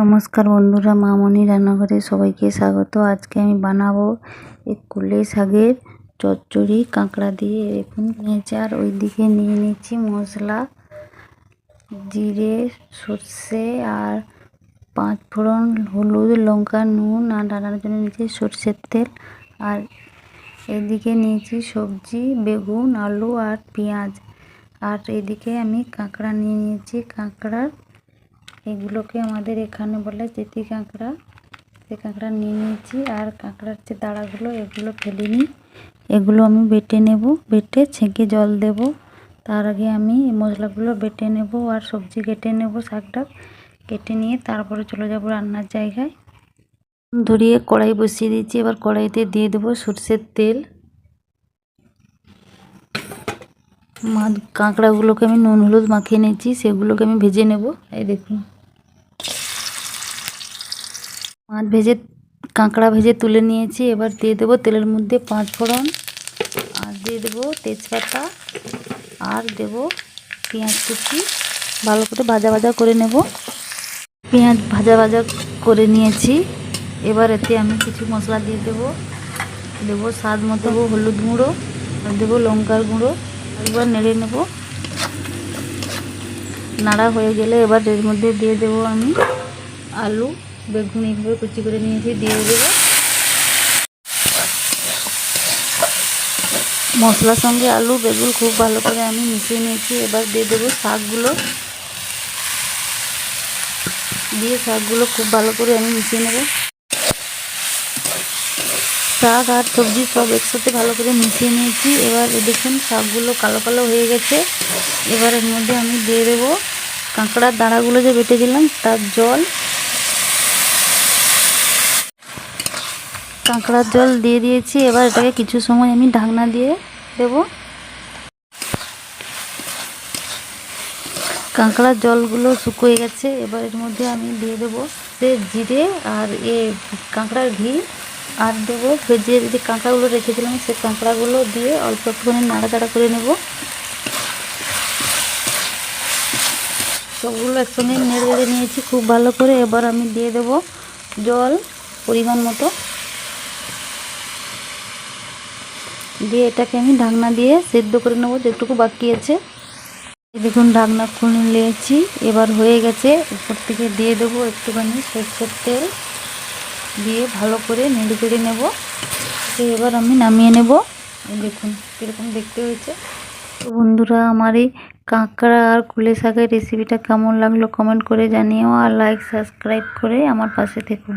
নমস্কার বন্ধুরা, মামনি রান্নাঘরে সবাইকে স্বাগত। আজকে আমি বানাবো এই কুলে শাকের চচ্চড়ি কাঁকড়া দিয়ে। এখন নিয়েছি আর ওইদিকে নিয়ে নিচ্ছি মশলা, জিরে, সর্ষে আর 5 ফোড়ন, হলুদ, লঙ্কা, নুন আর রান্নার জন্য নিয়েছি সর্ষের তেল। আর এদিকে নিয়েছি সবজি, বেগুন, আলু আর পেঁয়াজ। আর এদিকে আমি কাঁকড়া নিয়ে নিয়েছি। কাঁকড়া এগুলোকে আমাদের এখানে বলে চিতি কাঁকড়া। সেই কাঁকড়া নিয়ে নিয়েছি। আর কাঁকড়ার যে দাঁড়াগুলো এগুলো ফেলিনি, এগুলো আমি বেটে নেব। বেটে ছেঁকে জল দেব। তার আগে আমি এই মশলাগুলো বেটে নেব আর সবজি কেটে নেব। শাকটা কেটে নিয়ে তারপরে চলে যাব রান্নার জায়গায়। ধরিয়ে কড়াই বসিয়ে দিয়েছি। এবার কড়াইতে দিয়ে দেবো সর্ষের তেল। কাঁকড়াগুলোকে আমি নুন হলুদ মাখিয়ে নিয়েছি, সেগুলোকে আমি ভেজে নেব। এই দেখুন, মাছ ভেজে কাঁকড়া ভেজে তুলে নিয়েছি। এবার দিয়ে দেবো তেলের মধ্যে 5 ফোড়ন, আর দিয়ে দেবো তেজপাতা, আর দেবো পেঁয়াজ কুচি। ভালো করে ভাজা ভাজা করে নেব। পেঁয়াজ ভাজা ভাজা করে নিয়েছি। এবার এতে আমি কিছু মশলা দিয়ে দেবো স্বাদ মতো হলুদ গুঁড়ো, আর দেবো লঙ্কার গুঁড়ো। একবার নেড়ে নেব। নাড়া হয়ে গেলে এবার এর মধ্যে দিয়ে দেবো আমি আলু, বেগুন এইভাবে কুচি করে নিয়েছি, দিয়ে দেবো। মশলার সঙ্গে আলু বেগুন খুব ভালো করে আমি মিশিয়ে নিয়েছি। এবার দিয়ে দেবো শাকগুলো। দিয়ে শাকগুলো খুব ভালো করে আমি মিশিয়ে নেব। শাক আর সবজি সব একসাথে ভালো করে মিশিয়ে নিয়েছি। এবার দেখুন শাকগুলো কালো কালো হয়ে গেছে। এবার এর মধ্যে আমি দিয়ে দেবো কাঁকড়ার দাঁড়াগুলো যে বেটেছিলাম তার জল। কাঁকড়ার জল দিয়ে দিয়েছি। এবার এটাকে কিছু সময় আমি ঢাকনা দিয়ে দেবো। কাঁকড়ার জলগুলো শুকিয়ে গেছে। এবার এর মধ্যে আমি দিয়ে দেবো জিরে আর কাঁকড়ার ঘি, আর দেবো ভেজে যে কাঁকড়াগুলো রেখেছিলাম সেই কাঁকড়াগুলো দিয়ে অল্প একটুখানি নাড়াচাড়া করে নেব। সবগুলো একসঙ্গে নেড়ে নেড়ে নিয়েছি খুব ভালো করে। এবার আমি দিয়ে দেবো জল পরিমাণ মতো, দিয়ে এটাকে আমি ঢাকনা দিয়ে সেদ্ধ করে নেবো যেটুকু বাকি আছে। দেখুন ঢাকনা খুলে নিয়েছি। এবার হয়ে গেছে। উপর থেকে দিয়ে দেবো একটুখানি সরষের তেল, দিয়ে ভালো করে নেড়ে চেড়ে নেব। এবার আমি নামিয়ে নেব। দেখুন কীরকম দেখতে হয়েছে। তো বন্ধুরা, আমার এই কাঁকড়া আর কুলে শাকের রেসিপিটা কেমন লাগলো কমেন্ট করে জানিও, আর লাইক সাবস্ক্রাইব করে আমার পাশে থেকো।